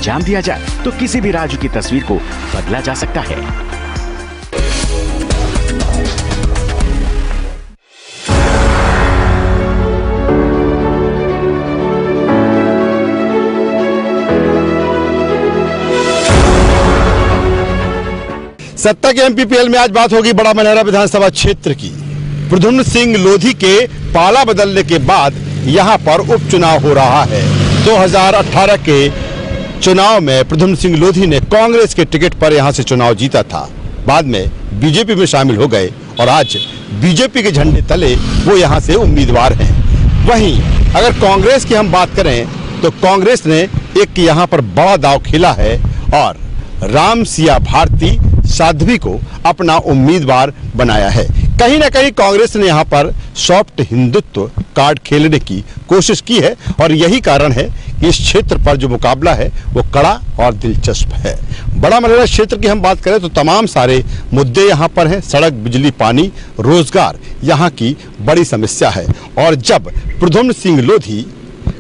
अंजाम दिया जाए तो किसी भी राज्य की तस्वीर को बदला जा सकता है। सत्ता के एमपीपीएल में आज बात होगी बड़ा मलहरा विधानसभा क्षेत्र की। प्रद्युम्न सिंह लोधी के पाला बदलने के बाद यहां पर उपचुनाव हो रहा है। 2018 के चुनाव में प्रद्युम्न सिंह लोधी ने कांग्रेस के टिकट पर यहां से चुनाव जीता था, बाद में बीजेपी में शामिल हो गए और आज बीजेपी के झंडे तले वो यहां से उम्मीदवार हैं। वहीं अगर कांग्रेस की हम बात करें तो कांग्रेस ने एक यहां पर बड़ा दांव खेला है और राम सिया भारती साध्वी को अपना उम्मीदवार बनाया है। कहीं ना कहीं कांग्रेस ने यहां पर सॉफ्ट हिंदुत्व कार्ड खेलने की कोशिश की है और यही कारण है कि इस क्षेत्र पर जो मुकाबला है वो कड़ा और दिलचस्प है। बड़ा मलहरा क्षेत्र की हम बात करें तो तमाम सारे मुद्दे यहां पर हैं। सड़क, बिजली, पानी, रोजगार यहां की बड़ी समस्या है। और जब प्रद्युम्न सिंह लोधी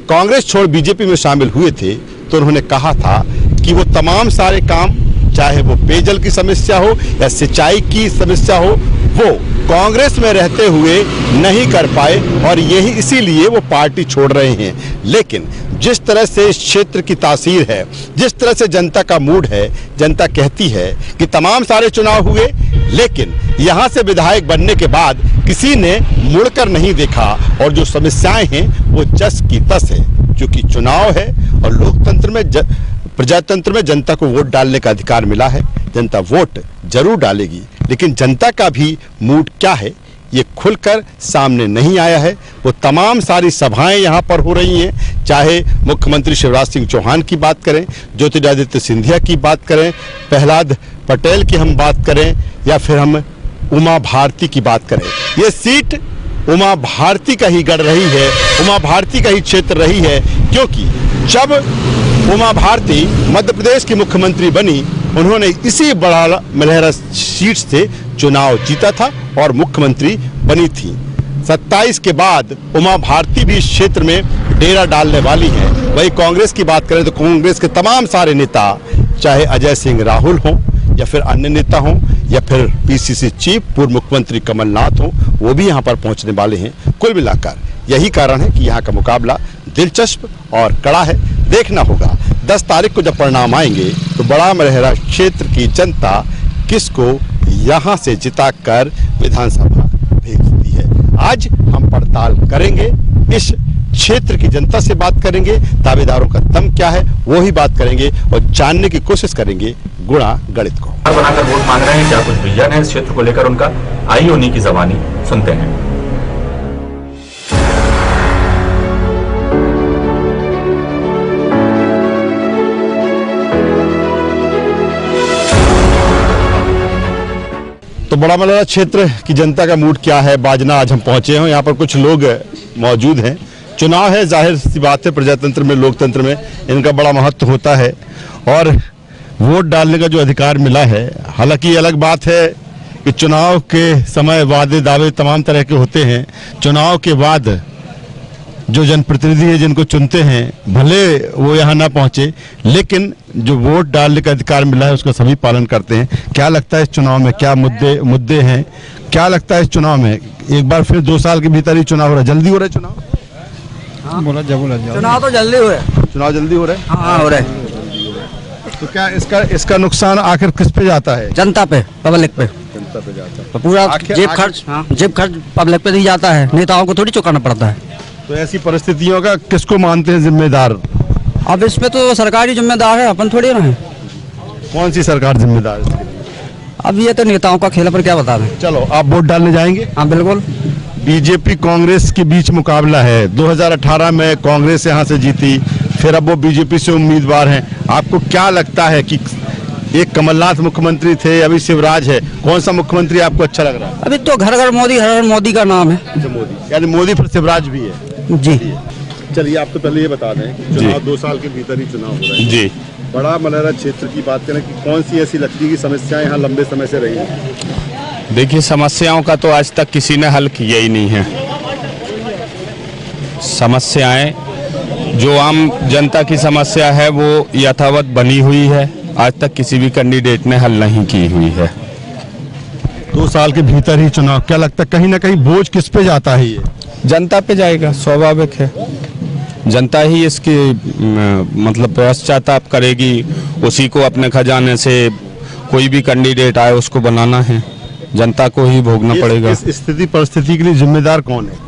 कांग्रेस छोड़ बीजेपी में शामिल हुए थे तो उन्होंने कहा था कि वो तमाम सारे काम, चाहे वो पेयजल की समस्या हो या सिंचाई की समस्या हो, वो कांग्रेस में रहते हुए नहीं कर पाए और यही इसीलिए वो पार्टी छोड़ रहे हैं। लेकिन जिस तरह से इस क्षेत्र की तासीर है, जिस तरह से जनता का मूड है, जनता कहती है कि तमाम सारे चुनाव हुए लेकिन यहां से विधायक बनने के बाद किसी ने मुड़कर नहीं देखा और जो समस्याएं हैं वो जस की तस है। क्योंकि चुनाव है और लोकतंत्र में प्रजातंत्र में जनता को वोट डालने का अधिकार मिला है। जनता वोट जरूर डालेगी, लेकिन जनता का भी मूड क्या है ये खुलकर सामने नहीं आया है। वो तमाम सारी सभाएं यहाँ पर हो रही हैं, चाहे मुख्यमंत्री शिवराज सिंह चौहान की बात करें, ज्योतिरादित्य सिंधिया की बात करें, प्रहलाद पटेल की हम बात करें या फिर हम उमा भारती की बात करें। ये सीट उमा भारती का ही गढ़ रही है, उमा भारती का ही क्षेत्र रही है। क्योंकि जब उमा भारती मध्य प्रदेश की मुख्यमंत्री बनी, उन्होंने इसी बड़ा मलहरा सीट से चुनाव जीता था और मुख्यमंत्री बनी थी। 27 के बाद उमा भारती भी इस क्षेत्र में डेरा डालने वाली हैं। वही कांग्रेस की बात करें तो कांग्रेस के तमाम सारे नेता, चाहे अजय सिंह राहुल हों या फिर अन्य नेता हों या फिर पीसीसी चीफ पूर्व मुख्यमंत्री कमलनाथ हों, वो भी यहाँ पर पहुँचने वाले हैं। कुल मिलाकर यही कारण है कि यहाँ का मुकाबला दिलचस्प और कड़ा है। देखना होगा 10 तारीख को जब परिणाम आएंगे तो बड़ा मलहरा क्षेत्र की जनता किसको यहाँ से जिताकर विधानसभा भेजती है। आज हम पड़ताल करेंगे, इस क्षेत्र की जनता से बात करेंगे, दावेदारों का दम क्या है वो ही बात करेंगे और जानने की कोशिश करेंगे गुणा गणित को। बनाकर वोट मांग रहे हैं, क्या कुछ विजन है इस क्षेत्र को लेकर उनका, आइए उन्हीं की ज़बानी सुनते हैं। तो बड़ा मलहरा क्षेत्र की जनता का मूड क्या है, बाजना आज हम पहुंचे हैं। यहाँ पर कुछ लोग मौजूद हैं। चुनाव है, जाहिर सी बात है, प्रजातंत्र में, लोकतंत्र में इनका बड़ा महत्व होता है और वोट डालने का जो अधिकार मिला है। हालांकि ये अलग बात है कि चुनाव के समय वादे दावे तमाम तरह के होते हैं। चुनाव के बाद जो जनप्रतिनिधि है जिनको चुनते हैं, भले वो यहाँ ना पहुँचे, लेकिन जो वोट डालने का अधिकार मिला है उसका सभी पालन करते हैं। क्या लगता है इस चुनाव में क्या मुद्दे हैं, क्या लगता है इस चुनाव में? एक बार फिर 2 साल के भीतर ही चुनाव हो रहा है, जल्दी हो रहा है चुनाव? हाँ बोला चुनाव तो जल्दी हो रहा है। चुनाव जल्दी हो रहा है? हाँ हो रहा है। तो क्या इसका नुकसान आखिर किस पे जाता है? जनता पे, पब्लिक पे। जनता पे जाता है। तो पूरा जेब खर्च पब्लिक पे ही जाता है, नेताओं को थोड़ी चुकाना पड़ता है। तो ऐसी परिस्थितियों का किसको मानते हैं जिम्मेदार? अब इसमें तो सरकारी जिम्मेदार है, अपन थोड़ी ना है। कौन सी सरकार जिम्मेदार है? अब ये तो नेताओं का खेल, पर क्या बता रहे हैं। चलो, आप वोट डालने जाएंगे? हाँ बिल्कुल। बीजेपी कांग्रेस के बीच मुकाबला है। 2018 में कांग्रेस यहाँ से जीती, फिर अब वो बीजेपी से उम्मीदवार हैं। आपको क्या लगता है कि एक कमलनाथ मुख्यमंत्री थे, अभी शिवराज है, कौन सा मुख्यमंत्री आपको अच्छा लग रहा है? अभी तो घर घर मोदी, हर घर मोदी का नाम है। अच्छा, मोदी, यानी मोदी फिर शिवराज भी है जी। चलिए, आप तो पहले ये बता दें कि चुनाव 2 साल के भीतर ही चुनाव हो रहा है जी। बड़ा मलहरा क्षेत्र की बात करें कि कौन सी ऐसी लगती है कि समस्याएं यहाँ लंबे समय से रही हैं? देखिए, समस्याओं का तो आज तक किसी ने हल किया ही नहीं है। समस्याएं जो आम जनता की समस्या है वो यथावत बनी हुई है, आज तक किसी भी कैंडिडेट ने हल नहीं की हुई है। 2 साल के भीतर ही चुनाव, क्या लगता है कहीं ना कहीं बोझ किस पे जाता है? ये जनता पे जाएगा, स्वाभाविक है। जनता ही इसकी मतलब पश्चाताप करेगी, उसी को अपने खजाने से कोई भी कैंडिडेट आए उसको बनाना है, जनता को ही भोगना पड़ेगा। इस स्थिति परिस्थिति के लिए जिम्मेदार कौन है?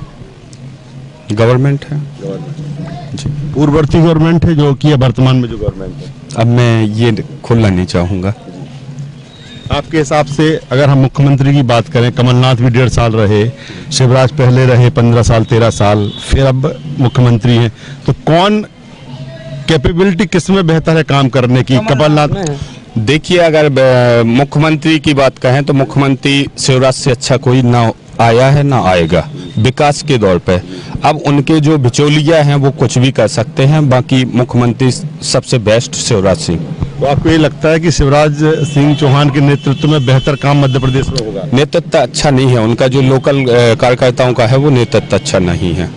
गवर्नमेंट है, पूर्ववर्ती गवर्नमेंट है जो कि वर्तमान में जो गवर्नमेंट है। अब मैं ये खुलना नहीं चाहूँगा। आपके हिसाब से अगर हम मुख्यमंत्री की बात करें, कमलनाथ भी 1.5 साल रहे, शिवराज पहले रहे 15 साल 13 साल, फिर अब मुख्यमंत्री हैं, तो कौन कैपेबिलिटी किस में बेहतर है काम करने की? कमलनाथ। देखिए, अगर मुख्यमंत्री की बात कहें तो मुख्यमंत्री शिवराज से अच्छा कोई ना आया है ना आएगा विकास के दौर पे। अब उनके जो बिचौलिया हैं वो कुछ भी कर सकते हैं, बाकी मुख्यमंत्री सबसे बेस्ट शिवराज सिंह। तो आपको ये लगता है कि शिवराज सिंह चौहान के नेतृत्व में बेहतर काम मध्य प्रदेश में होगा? नेतृत्व अच्छा नहीं है उनका, जो लोकल कार्यकर्ताओं का है वो नेतृत्व अच्छा नहीं है।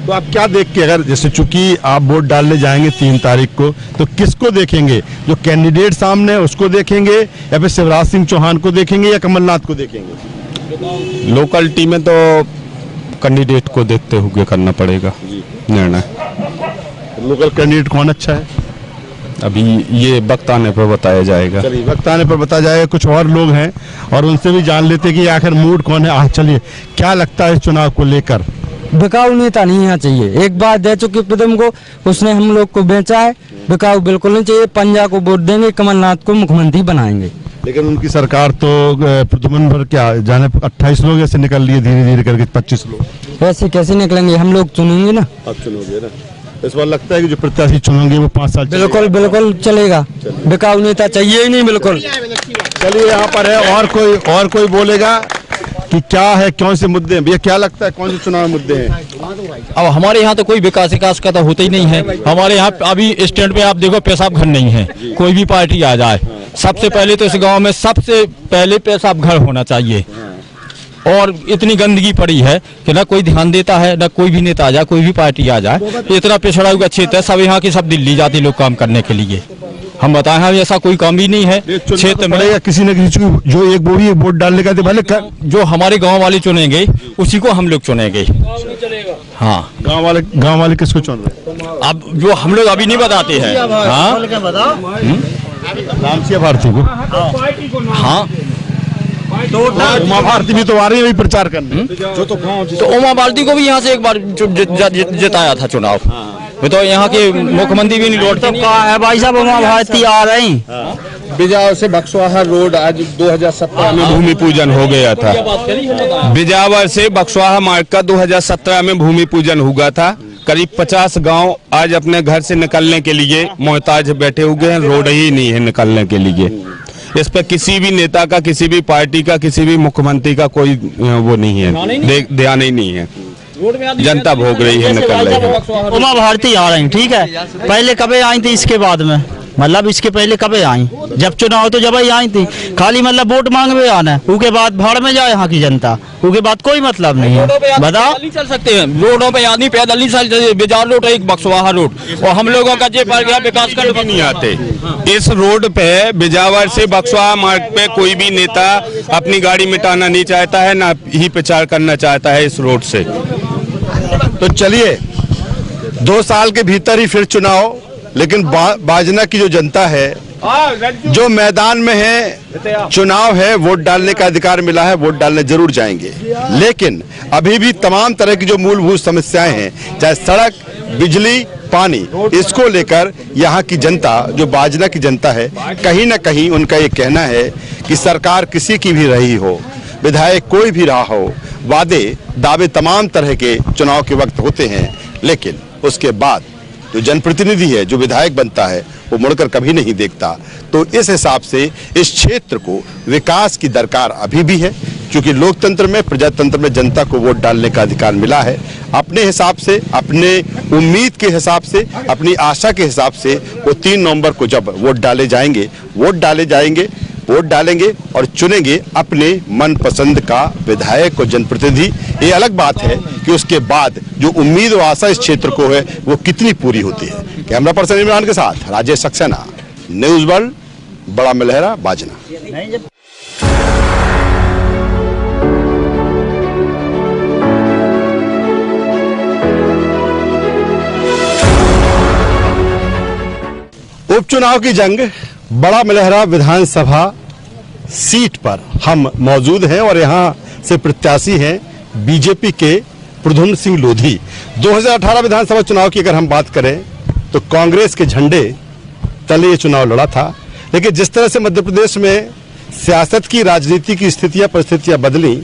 तो आप क्या देख के, अगर जैसे चूंकि आप वोट डालने जाएंगे 3 तारीख को, तो किसको देखेंगे? जो कैंडिडेट सामने है उसको देखेंगे, या फिर शिवराज सिंह चौहान को देखेंगे, या कमलनाथ को देखेंगे? लोकलिटी में तो कैंडिडेट को देखते हुए करना पड़ेगा निर्णय। लोकल कैंडिडेट कौन अच्छा है? अभी ये वक्त आने पर बताया जाएगा। चलिए, वक्त आने पर बताया जाएगा। कुछ और लोग हैं और उनसे भी जान लेते कि आखिर मूड कौन है। चलिए, क्या लगता है इस चुनाव को लेकर? बिकाऊ नेता नहीं होना चाहिए। एक बार दे चुके प्रथम को, उसने हम लोग को बेचा है। बिकाऊ बिल्कुल नहीं चाहिए। पंजा को वोट देंगे, कमलनाथ को मुख्यमंत्री बनाएंगे। लेकिन उनकी सरकार तो प्रदुमन भर क्या जाने 28 लोग ऐसे निकल लिए धीरे धीरे करके 25 लोग। ऐसे कैसे निकलेंगे? हम लोग चुनेंगे ना। आप चुनोगे ना? इस बार लगता है कि जो प्रत्याशी चुनेंगे वो 5 साल बिल्कुल बिल्कुल चलेगा। बिकाऊ नेता चाहिए ही नहीं बिल्कुल। चलिए, यहाँ पर है और कोई बोलेगा कि क्या है, कौन से मुद्दे हैं? भैया, क्या लगता है कौन से चुनाव मुद्दे हैं? अब हमारे यहाँ तो कोई विकास का तो होता ही नहीं है। हमारे यहाँ अभी स्टैंड पे आप देखो पेशाब घर नहीं है। कोई भी पार्टी आ जाए, सबसे पहले तो इस गांव में सबसे पहले पेशाब घर होना चाहिए। और इतनी गंदगी पड़ी है कि ना कोई ध्यान देता है, ना कोई भी नेता आ जाए, कोई भी पार्टी आ जाए। तो इतना पिछड़ा हुआ क्षेत्र है, सब यहाँ की सब दिल्ली जाते लोग काम करने के लिए। हम बताएं, हाँ ऐसा कोई काम ही नहीं है क्षेत्र में। किसी न किसी को जो एक बोरी वोट डालने का भले जो हमारे गांव वाले चुनेंगे उसी को हम लोग चुनेंगे। हाँ, गांव वाले किसको चुन रहे? अब जो हम लोग अभी नहीं बताते हैं। हाँ, रामसिया भारती को। हाँ, तो उमा भारती भी तो आ रही है प्रचार करने। तो उमा भारती को भी यहाँ से एक बार जिताया था चुनाव में, तो यहाँ के मुख्यमंत्री भी नहीं लौटते। है भाई साहब, उमा भारती आ रही। बिजावर से बक्सवाहा रोड आज 2017 में भूमि पूजन हो गया था। बिजावर से बक्सवाहा मार्ग का 2017 में भूमि पूजन हुआ था। करीब 50 गांव आज अपने घर से निकलने के लिए मोहताज बैठे हुए हैं, रोड ही नहीं है निकलने के लिए। इस पर किसी भी नेता का, किसी भी पार्टी का, किसी भी मुख्यमंत्री का कोई वो नहीं है, ध्यान ही नहीं है। जनता भोग रही है, निकल रही है। उमा भारती आ रही, ठीक है। पहले कभी आई थी इसके बाद में, मतलब इसके पहले कभी आई? जब चुनाव तो जब ही आई थी, खाली मतलब वोट मांगने आना, उसके बाद भाड़ में जाए यहाँ की जनता, उसके बाद कोई मतलब नहीं है। बताओ, नहीं चल सकते हैं रोडों पे, आदमी पैदल नहीं चल सकते। बिजार रोड, एक बक्सवाहा रोड, और हम लोगों का जे पर गया विकास का नहीं आते। इस रोड पे बिजावर से बक्सवाहा मार्ग पे कोई भी नेता अपनी गाड़ी मिटाना नहीं चाहता है, ना ही प्रचार करना चाहता है इस रोड से। तो चलिए, 2 साल के भीतर ही फिर चुनाव, लेकिन बाजना की जो जनता है, जो मैदान में है, चुनाव है, वोट डालने का अधिकार मिला है, वोट डालने जरूर जाएंगे। लेकिन अभी भी तमाम तरह की जो मूलभूत समस्याएं हैं, चाहे सड़क, बिजली, पानी, इसको लेकर यहाँ की जनता, जो बाजना की जनता है, कहीं ना कहीं उनका ये कहना है कि सरकार किसी की भी रही हो, विधायक कोई भी रहा हो, वादे दावे तमाम तरह के चुनाव के वक्त होते हैं, लेकिन उसके बाद जो जनप्रतिनिधि है, जो विधायक बनता है, वो मुड़कर कभी नहीं देखता। तो इस हिसाब से इस क्षेत्र को विकास की दरकार अभी भी है, क्योंकि लोकतंत्र में, प्रजातंत्र में जनता को वोट डालने का अधिकार मिला है। अपने हिसाब से, अपने उम्मीद के हिसाब से, अपनी आशा के हिसाब से वो 3 नवंबर को जब वोट डाले जाएंगे, वोट डालेंगे और चुनेंगे अपने मनपसंद का विधायक और जनप्रतिनिधि। ये अलग बात है कि उसके बाद जो उम्मीद और आशा इस क्षेत्र को है वो कितनी पूरी होती है। कैमरा पर्सन इमरान के साथ राजेश सक्सेना, न्यूज वर्ल्ड, बड़ा मलहरा, बाजना। उपचुनाव की जंग बड़ा मलहरा विधानसभा सीट पर हम मौजूद हैं और यहां से प्रत्याशी हैं बीजेपी के प्रद्युम्न सिंह लोधी। 2018 विधानसभा चुनाव की अगर हम बात करें तो कांग्रेस के झंडे तले ये चुनाव लड़ा था, लेकिन जिस तरह से मध्य प्रदेश में सियासत की, राजनीति की स्थितियां परिस्थितियां बदली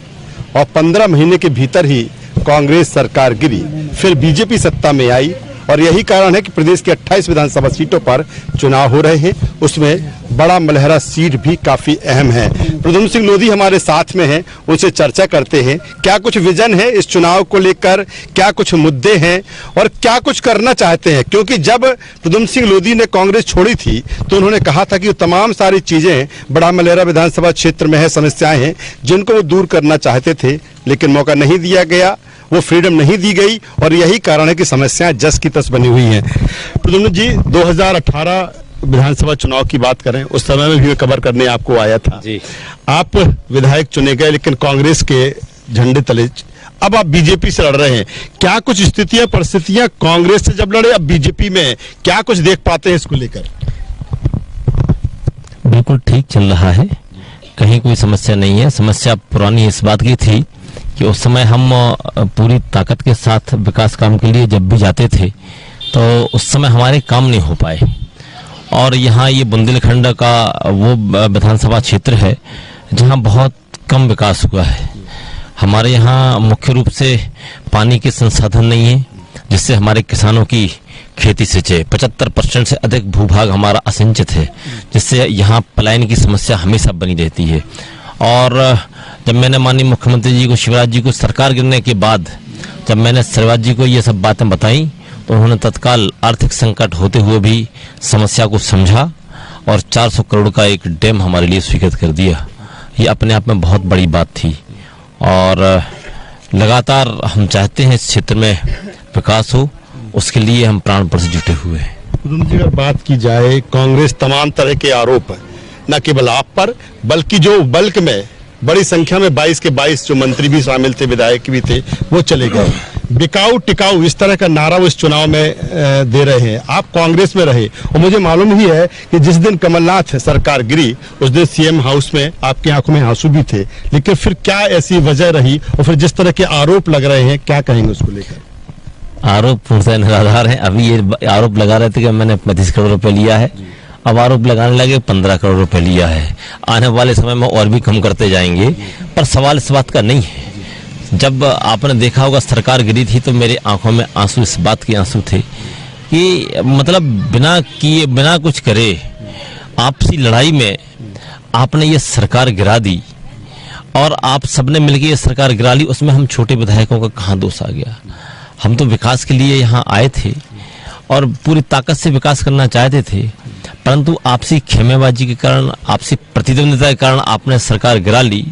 और 15 महीने के भीतर ही कांग्रेस सरकार गिरी, फिर बीजेपी सत्ता में आई और यही कारण है कि प्रदेश के 28 विधानसभा सीटों पर चुनाव हो रहे हैं, उसमें बड़ा मलहरा सीट भी काफी अहम है। प्रद्युम्न सिंह लोधी हमारे साथ में हैं, उनसे चर्चा करते हैं क्या कुछ विजन है इस चुनाव को लेकर, क्या कुछ मुद्दे हैं और क्या कुछ करना चाहते हैं। क्योंकि जब प्रद्युम्न सिंह लोधी ने कांग्रेस छोड़ी थी तो उन्होंने कहा था कि वो तमाम सारी चीजें बड़ा मलहरा विधानसभा क्षेत्र में है, समस्याएं हैं जिनको वो दूर करना चाहते थे, लेकिन मौका नहीं दिया गया, वो फ्रीडम नहीं दी गई और यही कारण है कि समस्याएं जस की तस बनी हुई हैं। प्रद्युम्न जी, 2018 विधानसभा चुनाव की बात करें, उस समय में भी मैं कवर करने आपको आया था जी। आप विधायक चुने गए लेकिन कांग्रेस के झंडे तले, अब आप बीजेपी से लड़ रहे हैं। क्या कुछ स्थितियां परिस्थितियां कांग्रेस से जब लड़े अब बीजेपी में क्या कुछ देख पाते हैं इसको लेकर? बिल्कुल ठीक चल रहा है, कहीं कोई समस्या नहीं है। समस्या पुरानी इस बात की थी कि उस समय हम पूरी ताकत के साथ विकास काम के लिए जब भी जाते थे तो उस समय हमारे काम नहीं हो पाए। और यहाँ ये बुंदेलखंड का वो विधानसभा क्षेत्र है जहाँ बहुत कम विकास हुआ है। हमारे यहाँ मुख्य रूप से पानी के संसाधन नहीं है जिससे हमारे किसानों की खेती सिंचे। 75% से अधिक भूभाग हमारा असिंचित है जिससे यहाँ पलायन की समस्या हमेशा बनी रहती है। और जब मैंने माननीय मुख्यमंत्री जी को, शिवराज जी को सरकार गिरने के बाद जब मैंने शिवराज जी को ये सब बातें बताई तो उन्होंने तत्काल आर्थिक संकट होते हुए भी समस्या को समझा और 400 करोड़ का एक डैम हमारे लिए स्वीकृत कर दिया। ये अपने आप में बहुत बड़ी बात थी और लगातार हम चाहते हैं इस क्षेत्र में विकास हो, उसके लिए हम प्राणपण से जुटे हुए हैं। अगर बात की जाए, कांग्रेस तमाम तरह के आरोप न केवल आप पर बल्कि जो बल्क में बड़ी संख्या में 22 के 22 जो मंत्री भी शामिल थे, विधायक भी थे, वो चले गए। बिकाऊ टिकाऊ इस तरह का नारा वो इस चुनाव में दे रहे हैं। आप कांग्रेस में रहे और मुझे मालूम ही है कि जिस दिन कमलनाथ सरकार गिरी उस दिन सीएम हाउस में आपकी आंखों में आंसू भी थे, लेकिन फिर क्या ऐसी वजह रही और फिर जिस तरह के आरोप लग रहे हैं क्या कहेंगे उसको लेकर? आरोप पूर्णतः निराधार है। अभी ये आरोप लगा रहे थे कि मैंने 35 करोड़ रुपए लिया है, अब आरोप लगाने लगे 15 करोड़ रुपए लिया है। आने वाले समय में और भी कम करते जाएंगे, पर सवाल इस बात का नहीं है। जब आपने देखा होगा सरकार गिरी थी तो मेरे आंखों में आंसू इस बात के आंसू थे कि मतलब बिना किए बिना कुछ करे आपसी लड़ाई में आपने ये सरकार गिरा दी और आप सबने मिलकर ये सरकार गिरा ली। उसमें हम छोटे विधायकों का कहाँ दोष आ गया? हम तो विकास के लिए यहाँ आए थे और पूरी ताकत से विकास करना चाहते थे, परंतु आपसी खेमेबाजी के कारण, आपसी प्रतिद्वंदिता के कारण आपने सरकार गिरा ली।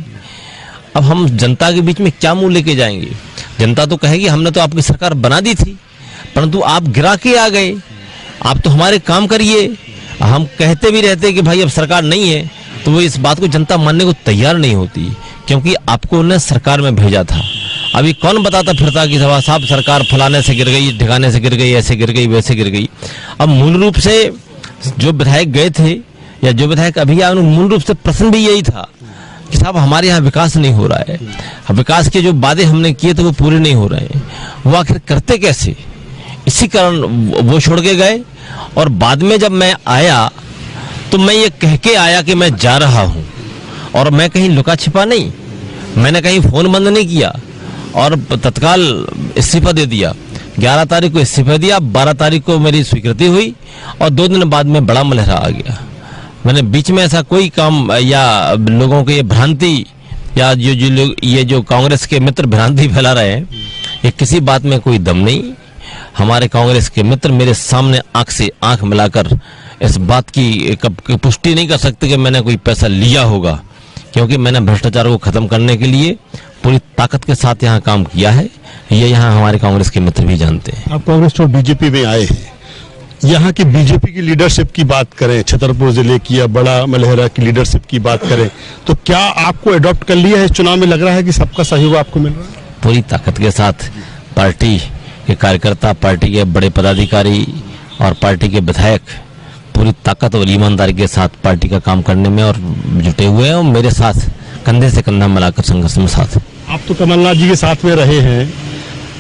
अब हम जनता के बीच में क्या मुंह लेके जाएंगे? जनता तो कहेगी हमने तो आपकी सरकार बना दी थी, परंतु आप गिरा के आ गए, आप तो हमारे काम करिए। हम कहते भी रहते कि भाई अब सरकार नहीं है, तो वो इस बात को जनता मानने को तैयार नहीं होती, क्योंकि आपको उन्हें सरकार में भेजा था। अभी कौन बताता फिरता कि साहब सरकार फलाने से गिर गई, ठिकाने से गिर गई, ऐसे गिर गई, वैसे गिर गई। अब मूल रूप से जो विधायक गए थे या जो विधायक अभी आए, मूल रूप से प्रश्न भी यही था कि साहब हमारे यहाँ विकास नहीं हो रहा है। विकास के जो वादे हमने किए थे वो पूरे नहीं हो रहे हैं, वो आखिर करते कैसे? इसी कारण वो छोड़ के गए। और बाद में जब मैं आया तो मैं ये कह के आया कि मैं जा रहा हूँ, और मैं कहीं लुका छिपा नहीं, मैंने कहीं फोन बंद नहीं किया और तत्काल इस्तीफा दे दिया। 11 तारीख को इस्तीफा दिया, 12 तारीख को मेरी स्वीकृति हुई और 2 दिन बाद में बड़ा मलहरा आ गया। मैंने बीच में ऐसा कोई काम या लोगों को ये भ्रांति या जो लोग ये जो कांग्रेस के मित्र भ्रांति फैला रहे हैं, ये किसी बात में कोई दम नहीं। हमारे कांग्रेस के मित्र मेरे सामने आंख से आंख मिलाकर इस बात की पुष्टि नहीं कर सकते कि मैंने कोई पैसा लिया होगा, क्योंकि मैंने भ्रष्टाचार को खत्म करने के लिए पूरी ताकत के साथ यहाँ काम किया है। ये यहाँ हमारे कांग्रेस के मित्र भी जानते हैं। आप कांग्रेस छोड़ बीजेपी में आए हैं, यहाँ की बीजेपी की लीडरशिप की बात करें, छतरपुर जिले की या बड़ा मलहरा की लीडरशिप की बात करें, तो क्या आपको अडॉप्ट कर लिया है इस चुनाव में? लग रहा है कि सबका सहयोग आपको मिल रहा है? पूरी ताकत के साथ पार्टी के कार्यकर्ता, पार्टी के बड़े पदाधिकारी और पार्टी के विधायक पूरी ताकत और ईमानदारी के साथ पार्टी का काम करने में और जुटे हुए हैं, और मेरे साथ कंधे से कंधा मिलाकर संघर्ष में साथ। आप तो कमलनाथ जी के साथ में रहे हैं,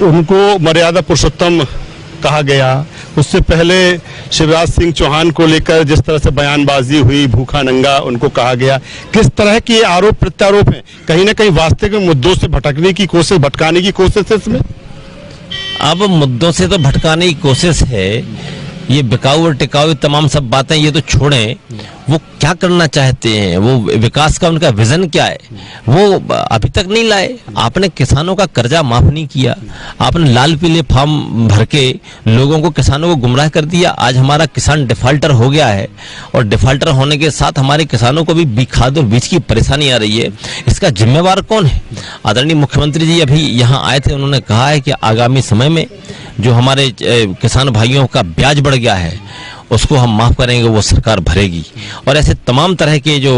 उनको मर्यादा पुरुषोत्तम कहा गया, उससे पहले शिवराज सिंह चौहान को लेकर जिस तरह से बयानबाजी हुई, भूखा नंगा उनको कहा गया। किस तरह के आरोप प्रत्यारोप हैं? कहीं ना कहीं वास्तविक मुद्दों से भटकाने की कोशिश है इसमें। अब मुद्दों से तो भटकाने की कोशिश है, ये बिकाऊ और टिकाऊ तमाम सब बातें ये तो छोड़ें। वो क्या करना चाहते हैं, वो विकास का उनका विजन क्या है, वो अभी तक नहीं लाए। आपने किसानों का कर्जा माफ नहीं किया, आपने लाल पीले फॉर्म भर के लोगों को, किसानों को गुमराह कर दिया। आज हमारा किसान डिफाल्टर हो गया है, और डिफाल्टर होने के साथ हमारे किसानों को भी खाद और बीज की परेशानी आ रही है। इसका जिम्मेवार कौन है? आदरणीय मुख्यमंत्री जी अभी यहाँ आए थे, उन्होंने कहा है कि आगामी समय में जो हमारे किसान भाइयों का ब्याज बढ़ गया है उसको हम माफ करेंगे, वो सरकार भरेगी। और ऐसे तमाम तरह के जो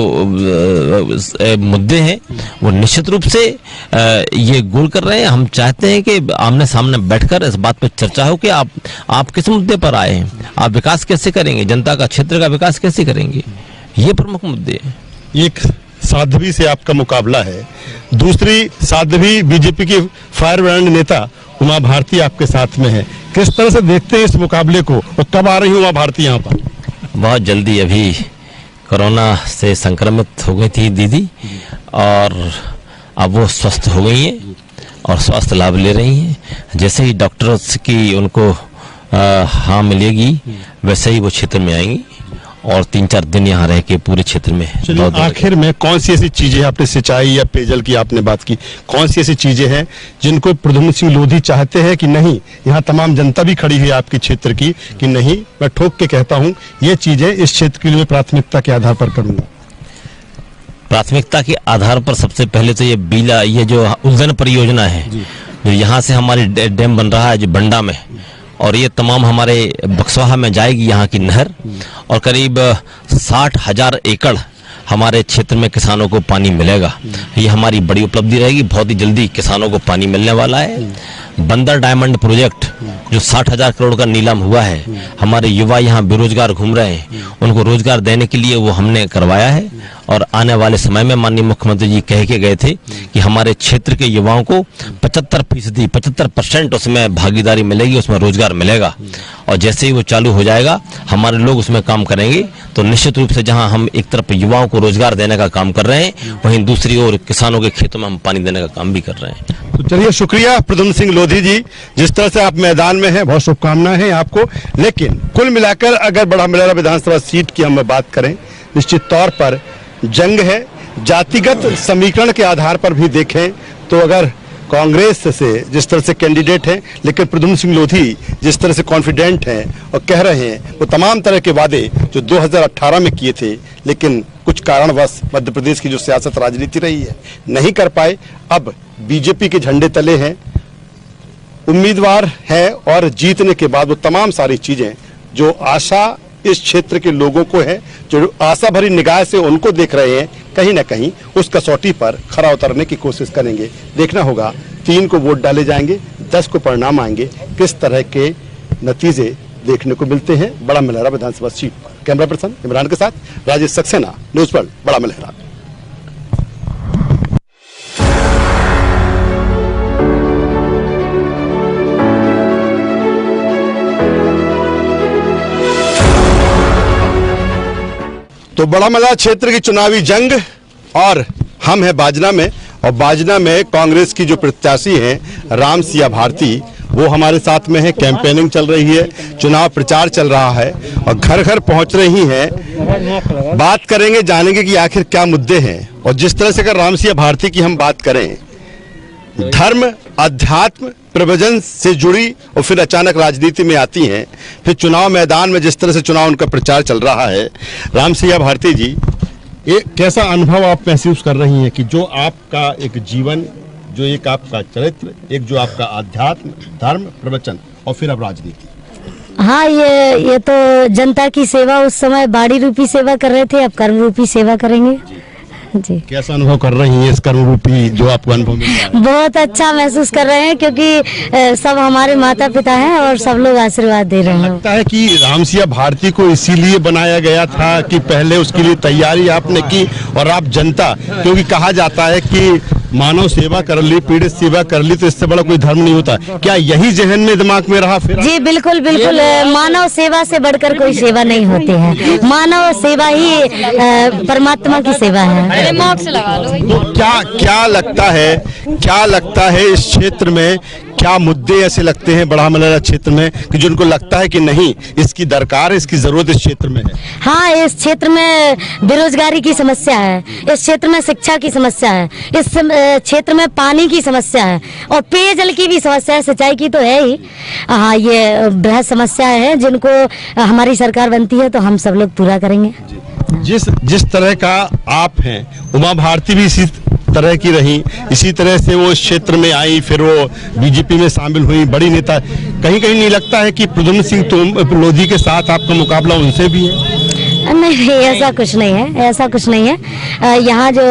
मुद्दे हैं वो निश्चित रूप से ये गोल कर रहे हैं। हम चाहते हैं कि आमने सामने बैठकर इस बात पर चर्चा हो कि आप किस मुद्दे पर आए हैं, आप विकास कैसे करेंगे, जनता का क्षेत्र का विकास कैसे करेंगे, ये प्रमुख मुद्दे हैं। एक साध्वी से आपका मुकाबला है, दूसरी साध्वी बीजेपी की फायर ब्रांड नेता उमा भारती आपके साथ में है। किस तरह से देखते हैं इस मुकाबले को, और कब आ रही उमा भारती यहाँ पर? बहुत जल्दी, अभी कोरोना से संक्रमित हो गई थी दीदी, और अब वो स्वस्थ हो गई हैं और स्वास्थ्य लाभ ले रही हैं। जैसे ही डॉक्टर्स की उनको हाँ मिलेगी, वैसे ही वो क्षेत्र में आएंगी और 3-4 दिन यहाँ रह के पूरे क्षेत्र में। आखिर में कौन सी ऐसी चीजें, आपने सिंचाई या पेयजल की आपने बात की, कौन सी ऐसी चीजें हैं जिनको प्रद्युम्न सिंह लोधी चाहते हैं कि नहीं, यहाँ तमाम जनता भी खड़ी है आपके क्षेत्र की, कि नहीं मैं ठोक के कहता हूँ ये चीजें इस क्षेत्र के लिए प्राथमिकता के आधार पर करूंगा? प्राथमिकता के आधार पर सबसे पहले तो ये जो उलझन परियोजना है, जो यहाँ से हमारी डैम बन रहा है जो बंडा में, और ये तमाम हमारे बक्सवाहा में जाएगी यहाँ की नहर, और करीब 60,000 एकड़ हमारे क्षेत्र में किसानों को पानी मिलेगा। ये हमारी बड़ी उपलब्धि रहेगी। बहुत ही जल्दी किसानों को पानी मिलने वाला है। बंदर डायमंड प्रोजेक्ट जो 60,000 करोड़ का नीलाम हुआ है, हमारे युवा यहाँ बेरोजगार घूम रहे हैं, उनको रोजगार देने के लिए वो हमने करवाया है। और आने वाले समय में माननीय मुख्यमंत्री जी कह के गए थे कि हमारे क्षेत्र के युवाओं को 75% उसमें भागीदारी मिलेगी, उसमें रोजगार मिलेगा। और जैसे ही वो चालू हो जाएगा, हमारे लोग उसमें काम करेंगे, तो निश्चित रूप से जहां हम एक तरफ युवाओं को रोजगार देने का काम कर रहे हैं, वहीं दूसरी ओर किसानों के खेतों में हम पानी देने का काम भी कर रहे हैं। तो चलिए, शुक्रिया प्रद्युम्न सिंह लोधी जी, जिस तरह से आप मैदान में हैं, बहुत शुभकामनाएं हैं आपको। लेकिन कुल मिलाकर अगर बड़ा मलहरा विधानसभा सीट की हम बात करें, निश्चित तौर पर जंग है। जातिगत समीकरण के आधार पर भी देखें तो अगर कांग्रेस से जिस तरह से कैंडिडेट हैं, लेकिन प्रद्युम्न सिंह लोधी जिस तरह से कॉन्फिडेंट हैं और कह रहे हैं वो तमाम तरह के वादे जो 2018 में किए थे, लेकिन कुछ कारणवश मध्य प्रदेश की जो सियासत राजनीति रही है नहीं कर पाए। अब बीजेपी के झंडे तले हैं, उम्मीदवार है, और जीतने के बाद वो तमाम सारी चीजें जो आशा इस क्षेत्र के लोगों को है, जो आशा भरी निगाह से उनको देख रहे हैं, कहीं ना कहीं उस कसौटी पर खरा उतरने की कोशिश करेंगे। देखना होगा 3 को वोट डाले जाएंगे, 10 को परिणाम आएंगे, किस तरह के नतीजे देखने को मिलते हैं बड़ा मलहरा विधानसभा सीट पर। कैमरा पर्सन इमरान के साथ राजेश सक्सेना, न्यूज वर्ल्ड, बड़ा मलहरा। तो बड़ा मलहरा क्षेत्र की चुनावी जंग, और हम हैं बाजना में, और बाजना में कांग्रेस की जो प्रत्याशी हैं राम सिया भारती, वो हमारे साथ में है। कैंपेनिंग चल रही है, चुनाव प्रचार चल रहा है, और घर घर पहुंच रही हैं। बात करेंगे, जानेंगे कि आखिर क्या मुद्दे हैं। और जिस तरह से अगर राम सिया भारती की हम बात करें, धर्म, अध्यात्म प्रवचन से जुड़ी और फिर अचानक राजनीति में आती हैं, फिर चुनाव मैदान में जिस तरह से चुनाव उनका प्रचार चल रहा है। रामसिया भारती जी, ये कैसा अनुभव आप महसूस कर रही हैं कि जो आपका एक जीवन, जो एक आपका चरित्र, एक जो आपका आध्यात्म, धर्म, प्रवचन और फिर अब राजनीति? हाँ, ये तो जनता की सेवा, उस समय बाड़ी रूपी सेवा कर रहे थे, अब कर्म रूपी सेवा करेंगे जी। कैसा अनुभव कर रही हैं इस कर्म रूपी जो आपको अनुभव मिल रहा है? बहुत अच्छा महसूस कर रहे हैं, क्योंकि सब हमारे माता पिता हैं और सब लोग आशीर्वाद दे रहे हैं। लगता है कि रामसिया भारती को इसीलिए बनाया गया था कि पहले उसके लिए तैयारी आपने की और आप जनता, क्योंकि कहा जाता है कि मानव सेवा कर ली, पीड़ित सेवा कर ली, तो इससे बड़ा कोई धर्म नहीं होता। क्या यही जहन में दिमाग में रहा फिर? जी बिल्कुल बिल्कुल, मानव सेवा से बढ़कर कोई सेवा नहीं होती है। मानव सेवा ही परमात्मा की सेवा है। तो क्या लगता है इस क्षेत्र में, क्या मुद्दे ऐसे लगते हैं बड़ा मलहरा क्षेत्र में कि जिनको लगता है कि नहीं, इसकी दरकार है, इसकी जरूरत इस क्षेत्र में है? हाँ, इस क्षेत्र में बेरोजगारी की समस्या है, इस क्षेत्र में शिक्षा की समस्या है, इस क्षेत्र में पानी की समस्या है और पेयजल की भी समस्या है। सिंचाई की तो है ही। हाँ, ये बृहद समस्या है जिनको हमारी सरकार बनती है तो हम सब लोग पूरा करेंगे। जिस तरह का आप हैं, उमा भारती भी इसी तरह की रही, इसी तरह से वो इस क्षेत्र में आई, फिर वो बीजेपी में शामिल हुई, बड़ी नेता। कहीं कहीं नहीं लगता है कि प्रद्युम्न सिंह लोधी के साथ आपका मुकाबला उनसे भी है? नहीं, ऐसा कुछ नहीं है, ऐसा कुछ नहीं है। यहाँ जो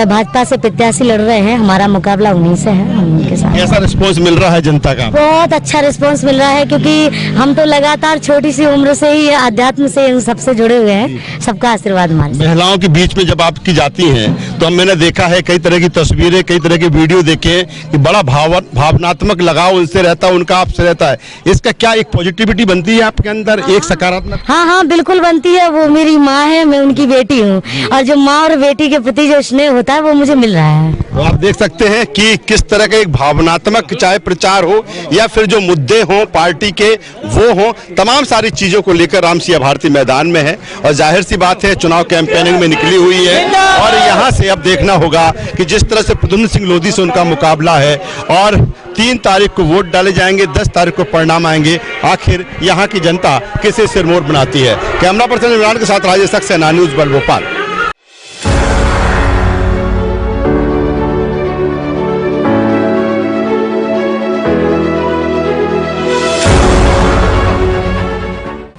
भाजपा से प्रत्याशी लड़ रहे हैं, हमारा मुकाबला उन्हीं से है, उनके साथ। कैसा रिस्पॉन्स मिल रहा है जनता का? बहुत अच्छा रिस्पॉन्स मिल रहा है, क्योंकि हम तो लगातार छोटी सी उम्र से ही अध्यात्म से इन सबसे जुड़े हुए हैं। सबका आशीर्वाद हमारे। महिलाओं के बीच में जब आपकी जाती हैं तो मैंने देखा है कई तरह की तस्वीरें, कई तरह के वीडियो देखे कि बड़ा भावनात्मक लगाव उनसे रहता है, उनका आपसे रहता है। इसका क्या एक पॉजिटिविटी बनती है आपके अंदर, एक सकारात्मक? हाँ, बिल्कुल बनती है। वो मेरी माँ है, मैं उनकी बेटी हूँ, और जो माँ और बेटी के प्रति जो स्नेह होता है वो मुझे मिल रहा है। तो आप देख सकते हैं कि किस तरह का एक भावनात्मक, चाहे प्रचार हो या फिर जो मुद्दे हों पार्टी के वो हों, तमाम सारी चीजों को लेकर रामसिया भारती मैदान में है और जाहिर सी बात है चुनाव कैंपेनिंग में निकली हुई है। और यहाँ से अब देखना होगा कि जिस तरह से प्रद्युम्न सिंह लोधी से उनका मुकाबला है और 3 तारीख को वोट डाले जाएंगे, 10 तारीख को परिणाम आएंगे, आखिर यहाँ की जनता किसे सिरमौर बनाती है। कैमरा पर्सन इमरान के साथ राजेश सक्सेना, न्यूज़ वर्ल्ड भोपाल।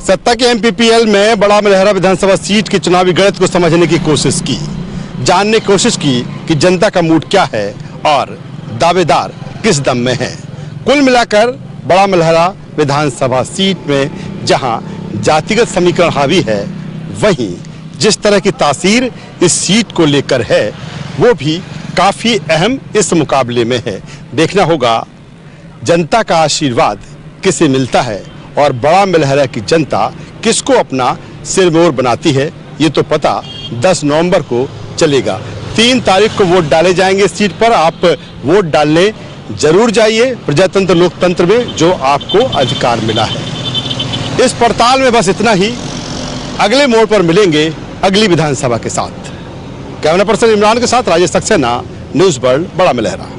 सत्ता के एमपीपीएल में बड़ा मलहरा विधानसभा सीट की चुनावी गणित को समझने की कोशिश की, जानने की कोशिश की कि जनता का मूड क्या है और दावेदार किस दम में है। कुल मिलाकर बड़ा मलहरा विधानसभा सीट में जहां जातिगत समीकरण हावी है, वहीं जिस तरह की तासीर इस सीट को लेकर है वो भी काफी अहम इस मुकाबले में है। देखना होगा जनता का आशीर्वाद किसे मिलता है और बड़ा मलहरा की जनता किसको अपना सिरमौर बनाती है, ये तो पता 10 नवंबर को चलेगा। 3 तारीख को वोट डाले जाएंगे इस सीट पर। आप वोट डालने जरूर जाइए प्रजातंत्र लोकतंत्र में जो आपको अधिकार मिला है। इस पड़ताल में बस इतना ही। अगले मोड़ पर मिलेंगे अगली विधानसभा के साथ। कैमरा पर्सन इमरान के साथ राजेश सक्सेना, न्यूज़ वर्ल्ड, बड़ा मलहरा।